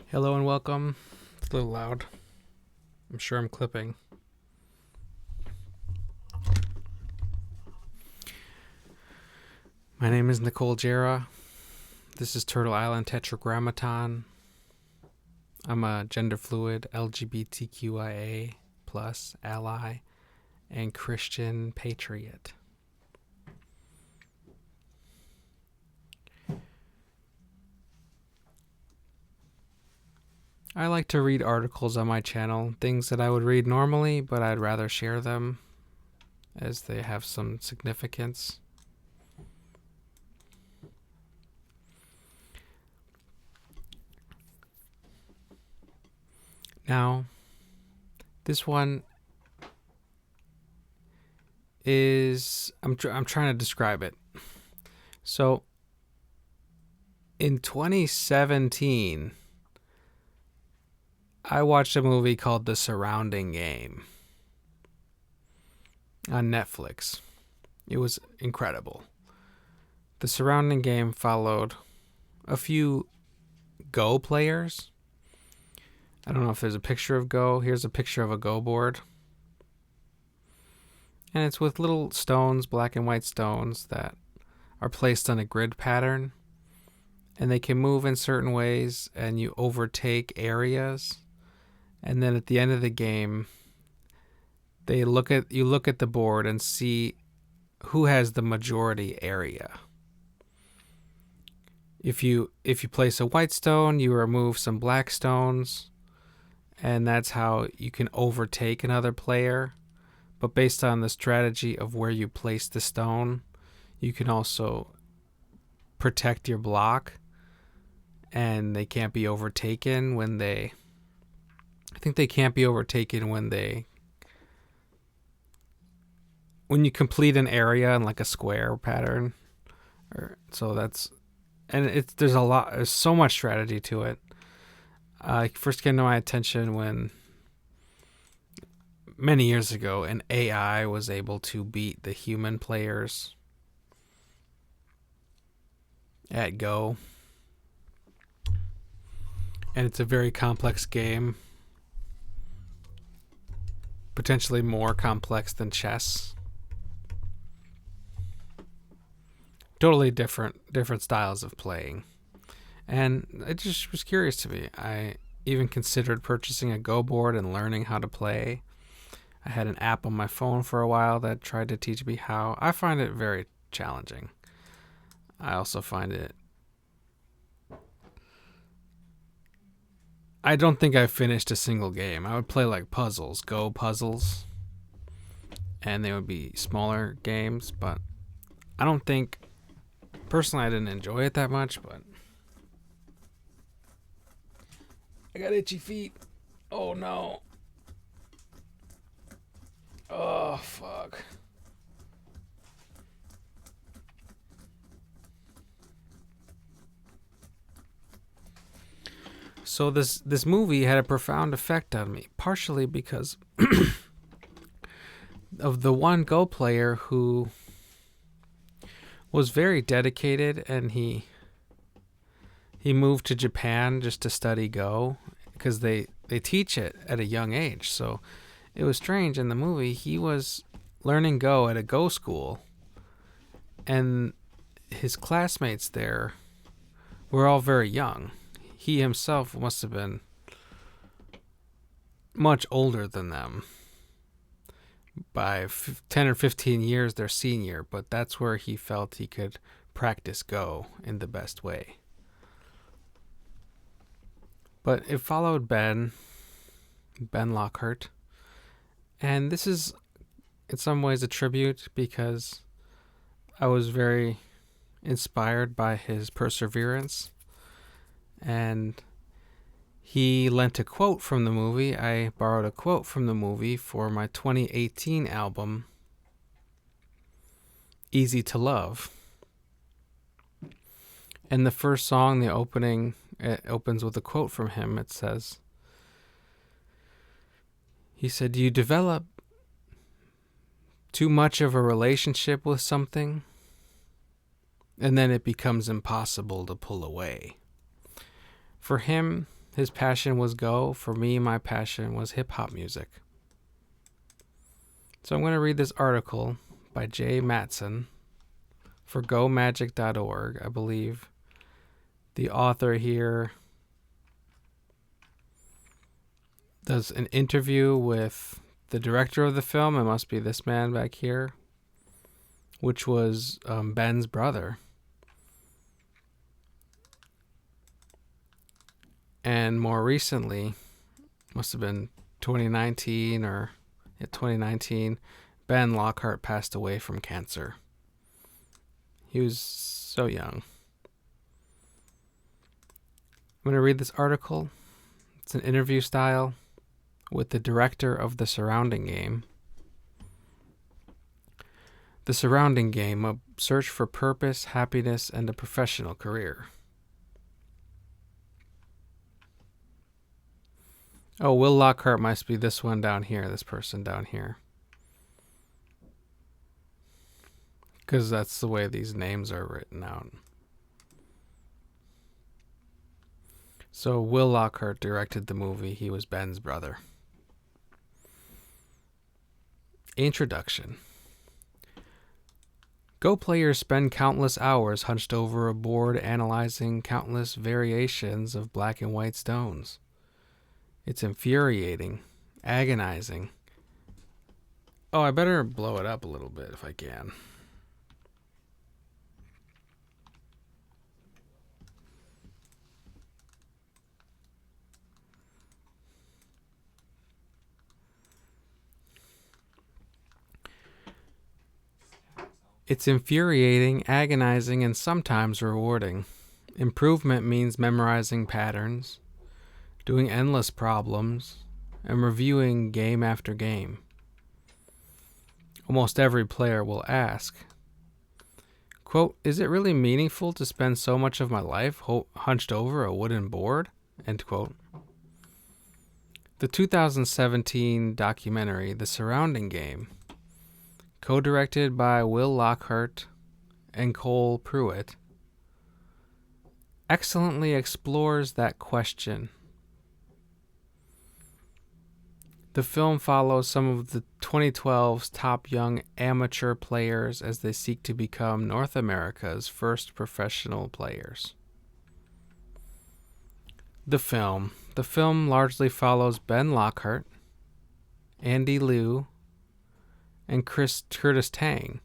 Hello and welcome. It's a little loud. I'm sure I'm clipping. My name is Nicole Jera. This is Turtle Island Tetragrammaton. I'm a gender fluid LGBTQIA plus ally and Christian patriot. I like to read articles on my channel, things that I would read normally, but I'd rather share them as they have some significance. Now, this one is I'm trying to describe it. So, in 2017, I watched a movie called The Surrounding Game on Netflix. It was incredible. The Surrounding Game followed a few Go players. I don't know if there's a picture of Go. Here's a picture of a Go board. And it's with little stones, black and white stones, that are placed on a grid pattern. And they can move in certain ways, and you overtake areas. And then at the end of the game, you look at the board and see who has the majority area. If you place a white stone, you remove some black stones, and that's how you can overtake another player. But based on the strategy of where you place the stone, you can also protect your block, and they can't be overtaken when they... I think they can't be overtaken when you complete an area in like a square pattern. There's so much strategy to it. It first came to my attention when many years ago an AI was able to beat the human players at Go. And it's a very complex game. Potentially more complex than chess. Totally different styles of playing. And it just was curious to me. I even considered purchasing a Go board and learning how to play. I had an app on my phone for a while that tried to teach me how. I find it very challenging. I also find it... I don't think I've finished a single game. I would play like puzzles, Go puzzles, and they would be smaller games, but I don't think... Personally, I didn't enjoy it that much, but... I got itchy feet. Oh, no. Oh, fuck. So this movie had a profound effect on me, partially because of the one Go player who was very dedicated, and he moved to Japan just to study Go because they teach it at a young age. So it was strange. In the movie, he was learning Go at a Go school, and his classmates there were all very young. He himself must have been much older than them by 10 or 15 years, their senior, but that's where he felt he could practice Go in the best way. But it followed Ben Lockhart, and this is in some ways a tribute because I was very inspired by his perseverance. And he lent a quote from the movie. I borrowed a quote from the movie for my 2018 album, Easy to Love. And the first song, the opening, it opens with a quote from him. It says, he said, "You develop too much of a relationship with something, and then it becomes impossible to pull away." For him, His passion was Go. For me, my passion was hip-hop music. So I'm going to read this article by Jay Matson for GoMagic.org. I believe the author here does an interview with the director of the film. It must be this man back here, which was Ben's brother. And more recently, must have been 2019 or 2019, Ben Lockhart passed away from cancer. He was so young. I'm going to read this article. It's an interview style with the director of The Surrounding Game. The Surrounding Game, a search for purpose, happiness, and a professional career. Oh, Will Lockhart must be this one down here, this person down here. Because that's the way these names are written out. So Will Lockhart directed the movie. He was Ben's brother. Introduction. Go players spend countless hours hunched over a board analyzing countless variations of black and white stones. It's infuriating, agonizing. Oh, I better blow it up a little bit if I can. It's infuriating, agonizing, and sometimes rewarding. Improvement means memorizing patterns, doing endless problems, and reviewing game after game. Almost every player will ask, quote, "Is it really meaningful to spend so much of my life hunched over a wooden board?" End quote. The 2017 documentary, The Surrounding Game, co-directed by Will Lockhart and Cole Pruitt, excellently explores that question. The film follows some of the 2012's top young amateur players as they seek to become North America's first professional players. The film largely follows Ben Lockhart, Andy Liu, and Curtis Tang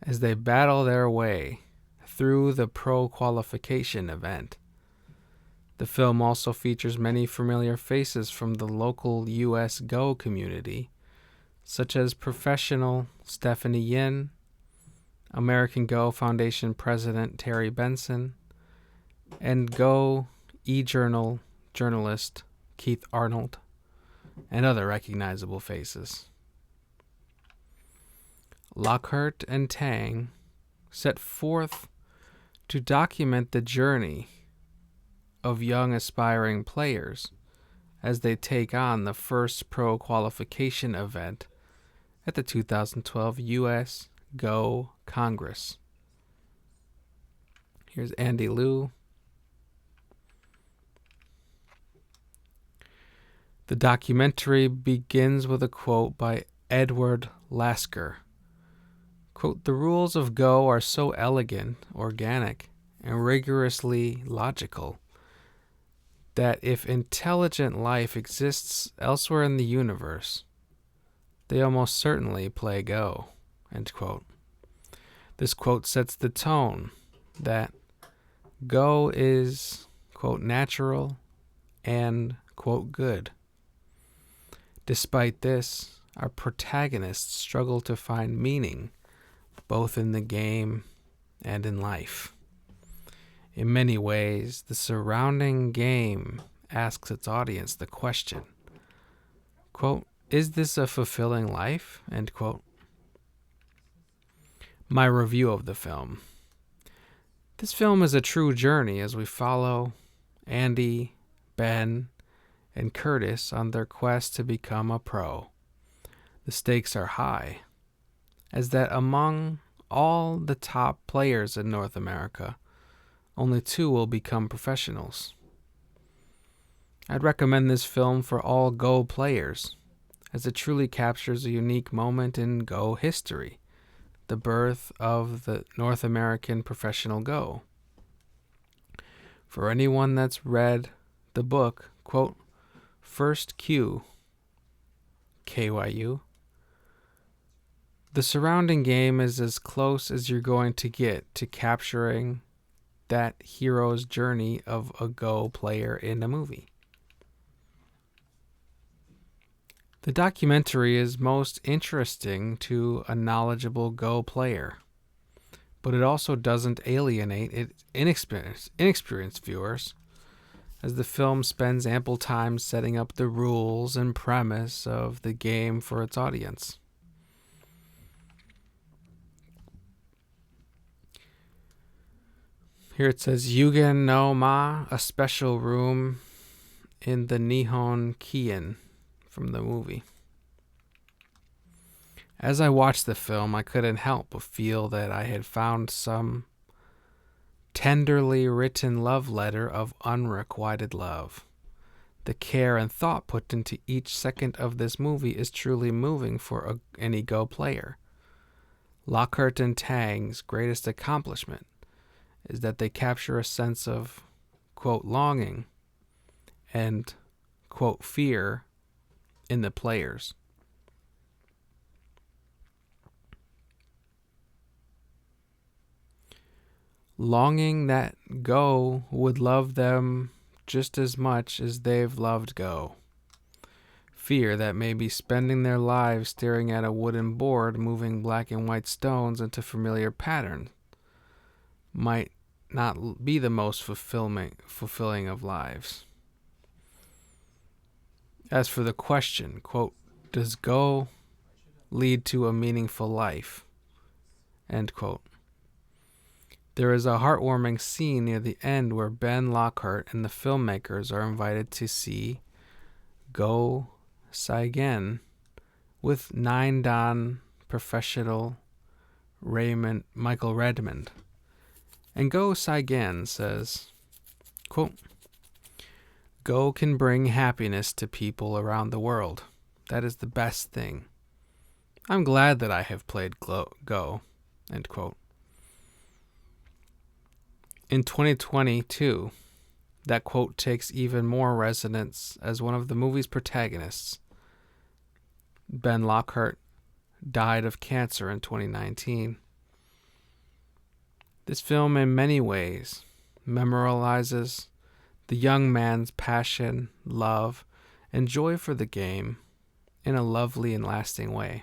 as they battle their way through the pro qualification event. The film also features many familiar faces from the local U.S. Go community, such as professional Stephanie Yin, American Go Foundation President Terry Benson, and Go eJournal journalist Keith Arnold, and other recognizable faces. Lockhart and Tang set forth to document the journey of young aspiring players as they take on the first pro qualification event at the 2012 U.S. Go Congress. Here's Andy Liu. The documentary begins with a quote by Edward Lasker. Quote, "The rules of Go are so elegant, organic, and rigorously logical that if intelligent life exists elsewhere in the universe, they almost certainly play Go." End quote. This quote sets the tone that Go is, quote, natural and, quote, good. Despite this, our protagonists struggle to find meaning both in the game and in life. In many ways, The Surrounding Game asks its audience the question, quote, "Is this a fulfilling life?" End quote. My review of the film. This film is a true journey as we follow Andy, Ben, and Curtis on their quest to become a pro. The stakes are high, as that among all the top players in North America, only 2 will become professionals. I'd recommend this film for all Go players, as it truly captures a unique moment in Go history, the birth of the North American professional Go. For anyone that's read the book, quote, First Q, KYU, the surrounding game is as close as you're going to get to capturing that hero's journey of a Go player in a movie. The documentary is most interesting to a knowledgeable Go player, but it also doesn't alienate inexperienced viewers, as the film spends ample time setting up the rules and premise of the game for its audience. Here it says, Yugen no Ma, a special room in the Nihon Kien from the movie. As I watched the film, I couldn't help but feel that I had found some tenderly written love letter of unrequited love. The care and thought put into each second of this movie is truly moving for any Go player. Lockhart and Tang's greatest accomplishment is that they capture a sense of, quote, longing and, quote, fear in the players. Longing that Go would love them just as much as they've loved Go. Fear that maybe spending their lives staring at a wooden board moving black and white stones into familiar patterns might not be the most fulfilling of lives. As for the question, quote, does Go lead to a meaningful life? End quote. There is a heartwarming scene near the end where Ben Lockhart and the filmmakers are invited to see Go Saigen with 9-dan professional Michael Redmond. And Go Saigen says, quote, Go can bring happiness to people around the world. That is the best thing. I'm glad that I have played Go, end quote. In 2022, that quote takes even more resonance as one of the movie's protagonists, Ben Lockhart, died of cancer in 2019. This film in many ways memorializes the young man's passion, love, and joy for the game in a lovely and lasting way.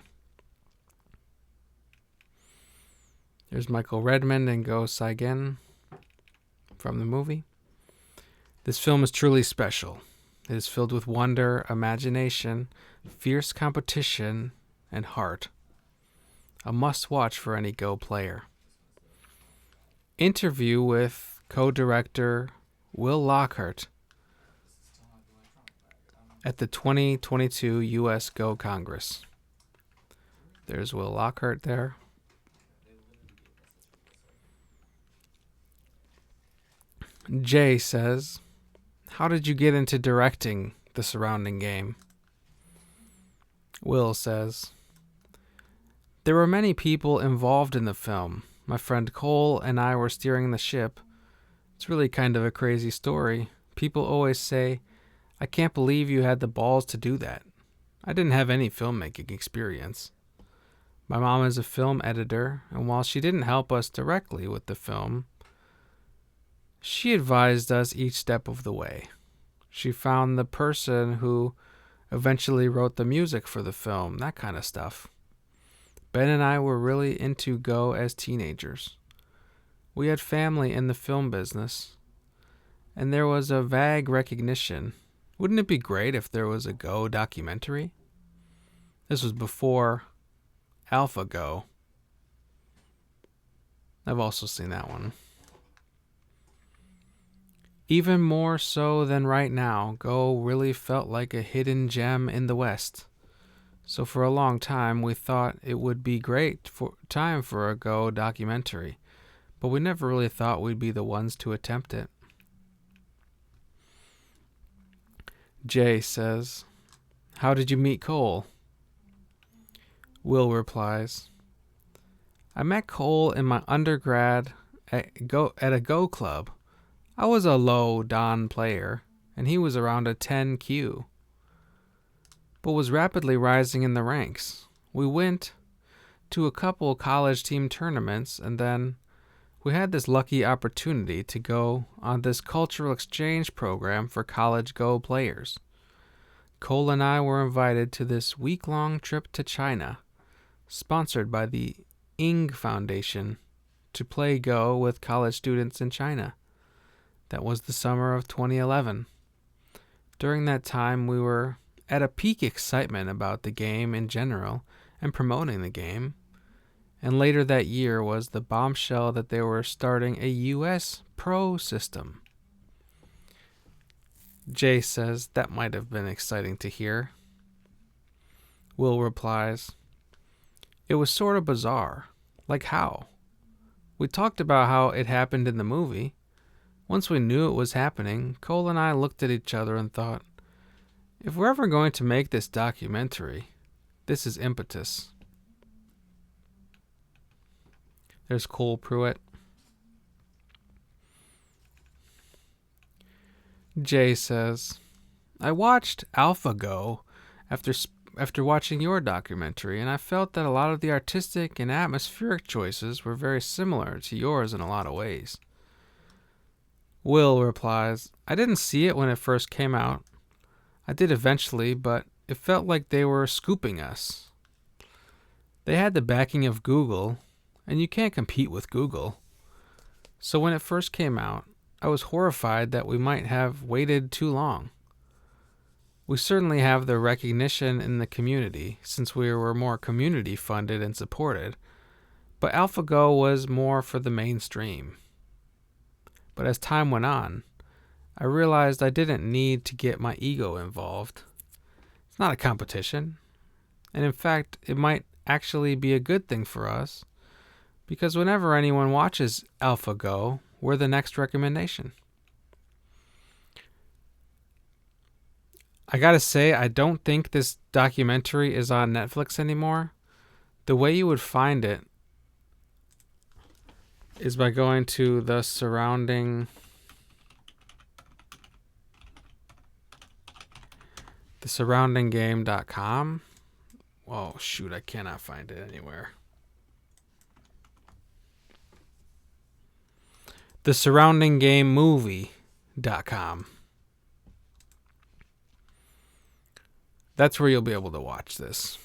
There's Michael Redmond and Go Saigen from the movie. This film is truly special. It is filled with wonder, imagination, fierce competition, and heart. A must-watch for any Go player. Interview with co-director Will Lockhart at the 2022 U.S. Go Congress. There's Will Lockhart there. Jay says, how did you get into directing the surrounding game? Will says, there were many people involved in the film. My friend Cole and I were steering the ship. It's really kind of a crazy story. People always say, I can't believe you had the balls to do that. I didn't have any filmmaking experience. My mom is a film editor, and while she didn't help us directly with the film, she advised us each step of the way. She found the person who eventually wrote the music for the film, that kind of stuff. Ben and I were really into Go as teenagers. We had family in the film business, and there was a vague recognition. Wouldn't it be great if there was a Go documentary? This was before AlphaGo. I've also seen that one. Even more so than right now, Go really felt like a hidden gem in the West. So for a long time, we thought it would be great time for a Go documentary, but we never really thought we'd be the ones to attempt it. Jay says, "How did you meet Cole?" Will replies, "I met Cole in my undergrad at a Go club. I was a low Don player, and he was around a 10Q, but was rapidly rising in the ranks. We went to a couple college team tournaments, and then we had this lucky opportunity to go on this cultural exchange program for college Go players. Cole and I were invited to this week-long trip to China, sponsored by the Ing Foundation, to play Go with college students in China. That was the summer of 2011. During that time, we were at a peak excitement about the game in general and promoting the game. And later that year was the bombshell that they were starting a U.S. pro system." Jay says, "That might have been exciting to hear." Will replies, "It was sort of bizarre. Like how? We talked about how it happened in the movie. Once we knew it was happening, Cole and I looked at each other and thought, if we're ever going to make this documentary, this is impetus." There's Cole Pruitt. Jay says, "I watched AlphaGo after watching your documentary, and I felt that a lot of the artistic and atmospheric choices were very similar to yours in a lot of ways." Will replies, "I didn't see it when it first came out. I did eventually, but it felt like they were scooping us. They had the backing of Google, and you can't compete with Google. So when it first came out, I was horrified that we might have waited too long. We certainly have the recognition in the community, since we were more community funded and supported, but AlphaGo was more for the mainstream. But as time went on, I realized I didn't need to get my ego involved. It's not a competition, and in fact, it might actually be a good thing for us, because whenever anyone watches AlphaGo, we're the next recommendation." I gotta say, I don't think this documentary is on Netflix anymore. The way you would find it is by going to the surroundinggame.com. Oh, shoot, I cannot find it anywhere. The surroundinggamemovie.com. That's where you'll be able to watch this.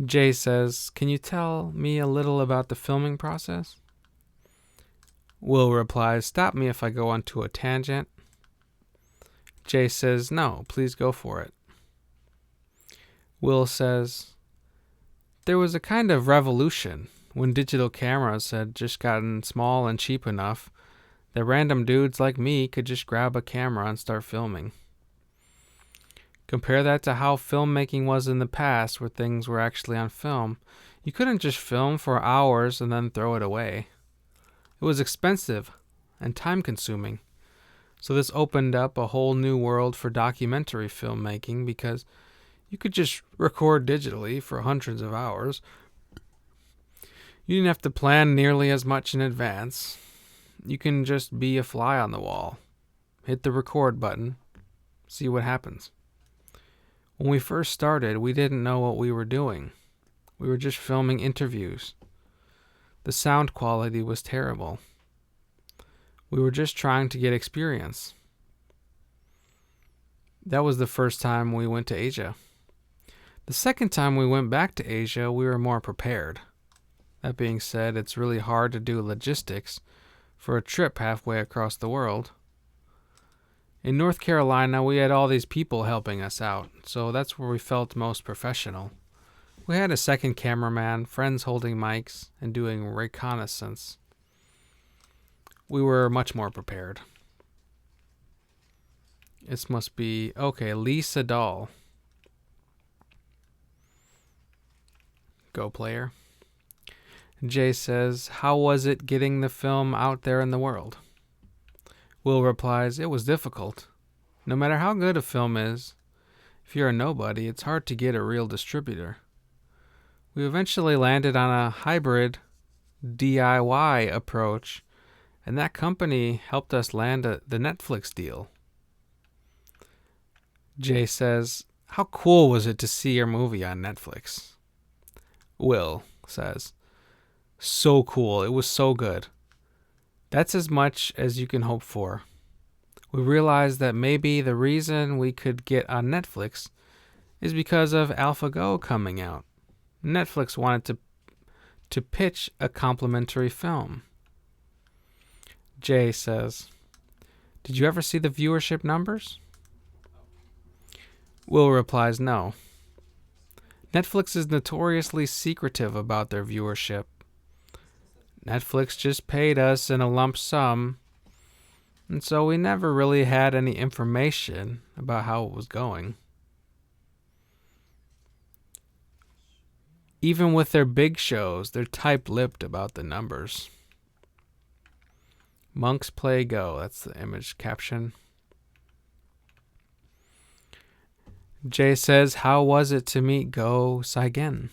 Jay says, "Can you tell me a little about the filming process?" Will replies, "Stop me if I go onto a tangent." Jay says, "No, please go for it." Will says, "There was a kind of revolution when digital cameras had just gotten small and cheap enough that random dudes like me could just grab a camera and start filming. Compare that to how filmmaking was in the past, where things were actually on film. You couldn't just film for hours and then throw it away. It was expensive and time-consuming. So this opened up a whole new world for documentary filmmaking, because you could just record digitally for hundreds of hours. You didn't have to plan nearly as much in advance. You can just be a fly on the wall. Hit the record button. See what happens. When we first started, we didn't know what we were doing. We were just filming interviews. The sound quality was terrible. We were just trying to get experience. That was the first time we went to Asia. The second time we went back to Asia, we were more prepared. That being said, it's really hard to do logistics for a trip halfway across the world. In North Carolina, we had all these people helping us out, so that's where we felt most professional. We had a second cameraman, friends holding mics, and doing reconnaissance. We were much more prepared. This must be, okay, Lisa Dahl. Go player. Jay says, "How was it getting the film out there in the world?" Will replies, "It was difficult. No matter how good a film is, if you're a nobody, it's hard to get a real distributor. We eventually landed on a hybrid DIY approach, and that company helped us land the Netflix deal. Jay says, how cool was it to see your movie on Netflix? Will says, so cool. It was so good. That's as much as you can hope for. We realized that maybe the reason we could get on Netflix is because of AlphaGo coming out. Netflix wanted to pitch a complimentary film. Jay says, did you ever see the viewership numbers? Will replies, no. Netflix is notoriously secretive about their viewership. Netflix just paid us in a lump sum, and so we never really had any information about how it was going. Even with their big shows, they're tight-lipped about the numbers. Monks play Go. That's the image caption. Jay says, how was it to meet Go Saigen?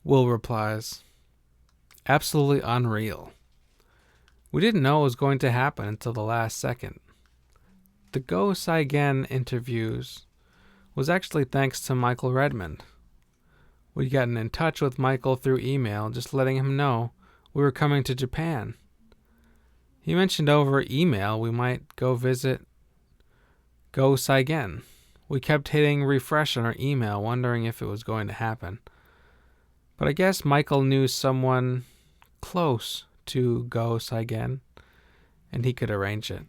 Will replies, absolutely unreal. We didn't know it was going to happen until the last second. The Go Saigen interviews was actually thanks to Michael Redmond. We'd gotten in touch with Michael through email, just letting him know we were coming to Japan. He mentioned over email we might go visit Go Saigen. We kept hitting refresh on our email, wondering if it was going to happen. But I guess Michael knew someone close to Go Saigen, and he could arrange it.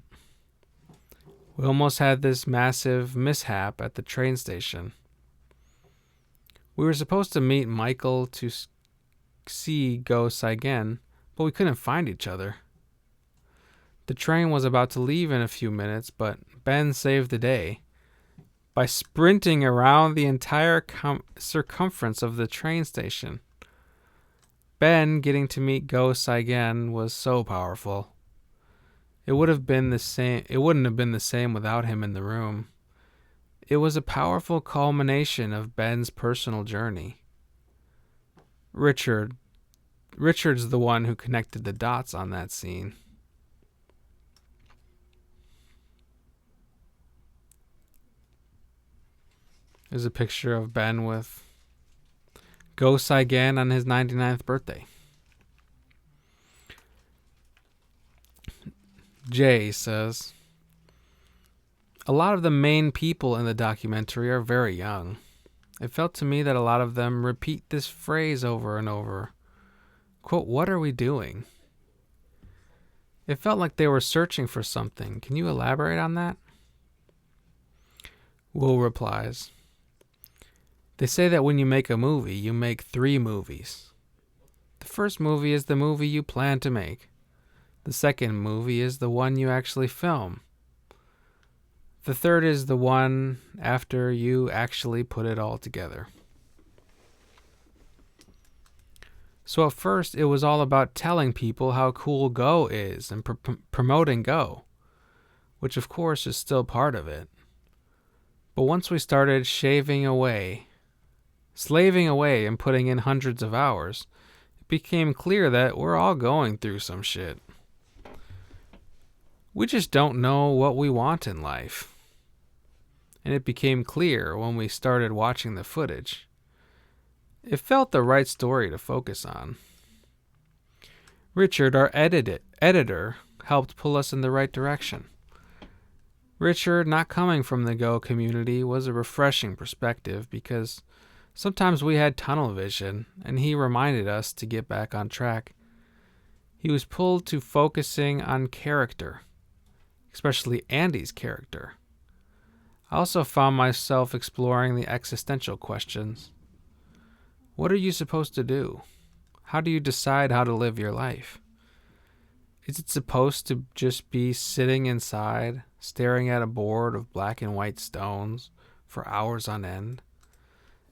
We almost had this massive mishap at the train station. We were supposed to meet Michael to see Go Saigen, but we couldn't find each other. The train was about to leave in a few minutes, but Ben saved the day by sprinting around the entire circumference of the train station. Ben getting to meet Go Saigen was so powerful. It wouldn't have been the same without him in the room. It was a powerful culmination of Ben's personal journey. Richard's the one who connected the dots on that scene. There's a picture of Ben with Go Saigen on his 99th birthday. Jay says, a lot of the main people in the documentary are very young. It felt to me that a lot of them repeat this phrase over and over. Quote, what are we doing? It felt like they were searching for something. Can you elaborate on that? Will replies, they say that when you make a movie, you make 3 movies. The first movie is the movie you plan to make. The second movie is the one you actually film. The third is the one after you actually put it all together. So at first, it was all about telling people how cool Go is and promoting Go, which of course is still part of it. But once we started slaving away and putting in hundreds of hours, it became clear that we're all going through some shit. We just don't know what we want in life. And it became clear when we started watching the footage. It felt the right story to focus on. Richard, our editor, helped pull us in the right direction. Richard, not coming from the Go community, was a refreshing perspective because sometimes we had tunnel vision, and he reminded us to get back on track. He was pulled to focusing on character, especially Andy's character. I also found myself exploring the existential questions. What are you supposed to do? How do you decide how to live your life? Is it supposed to just be sitting inside, staring at a board of black and white stones for hours on end?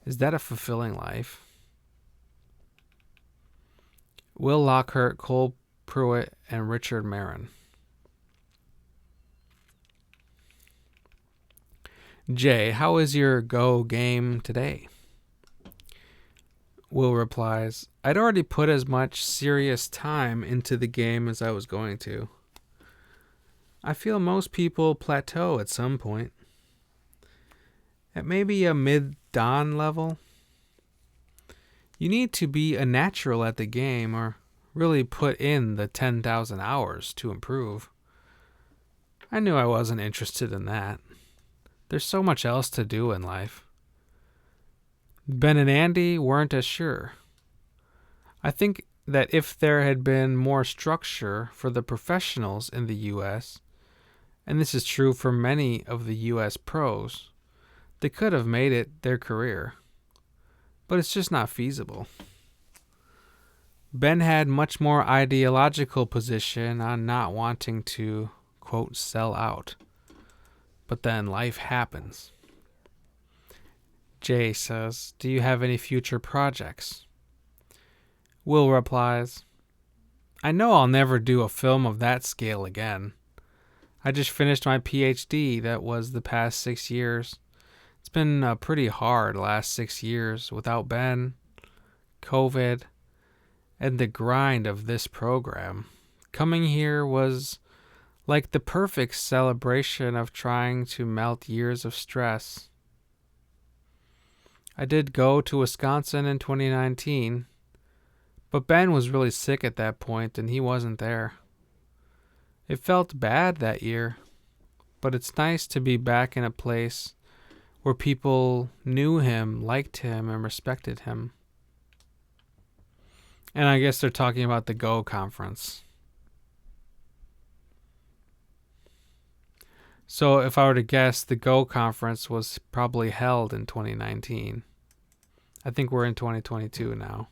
Is that a fulfilling life? Will Lockhart, Cole Pruitt, and Richard Marin. Jay, how is your Go game today? Will replies, I'd already put as much serious time into the game as I was going to. I feel most people plateau at some point. At maybe a mid-dawn level. You need to be a natural at the game or really put in the 10,000 hours to improve. I knew I wasn't interested in that. There's so much else to do in life. Ben and Andy weren't as sure. I think that if there had been more structure for the professionals in the U.S., and this is true for many of the U.S. pros, they could have made it their career. But it's just not feasible. Ben had much more ideological position on not wanting to, quote, sell out. But then life happens. Jay says, do you have any future projects? Will replies, I know I'll never do a film of that scale again. I just finished my PhD that was the past 6 years. It's been a pretty hard last 6 years without Ben, COVID, and the grind of this program. Coming here was like the perfect celebration of trying to melt years of stress. I did go to Wisconsin in 2019, but Ben was really sick at that point and he wasn't there. It felt bad that year, but it's nice to be back in a place where people knew him, liked him, and respected him. And I guess they're talking about the Go conference. So if I were to guess, the Go conference was probably held in 2019. I think we're in 2022 now.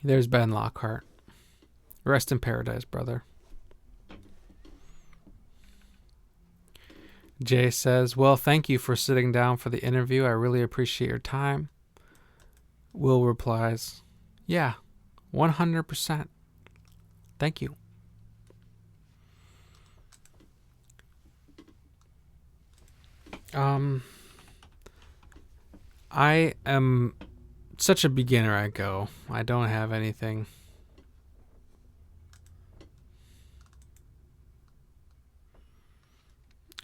There's Ben Lockhart. Rest in paradise, brother. Jay says, well, thank you for sitting down for the interview. I really appreciate your time. Will replies, yeah, 100%. Thank you. I am such a beginner at Go. I don't have anything.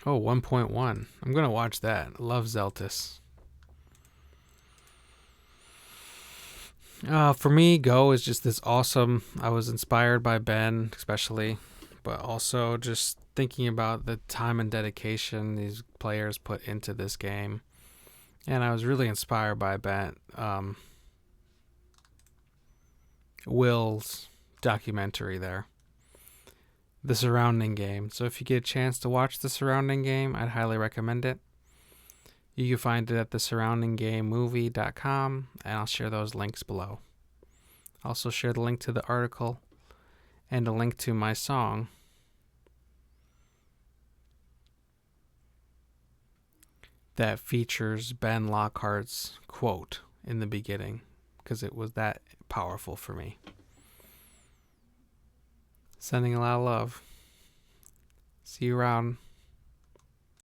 Oh, 1.1. I'm going to watch that. I love Zeltis. For me, Go is just this awesome. I was inspired by Ben, especially, but also just thinking about the time and dedication these players put into this game. And I was really inspired by Ben, Will's documentary there. The Surrounding Game. So if you get a chance to watch The Surrounding Game, I'd highly recommend it. You can find it at thesurroundinggamemovie.com, and I'll share those links below. I'll also share the link to the article and a link to my song. That features Ben Lockhart's quote in the beginning, because it was that powerful for me. Sending a lot of love. See you around.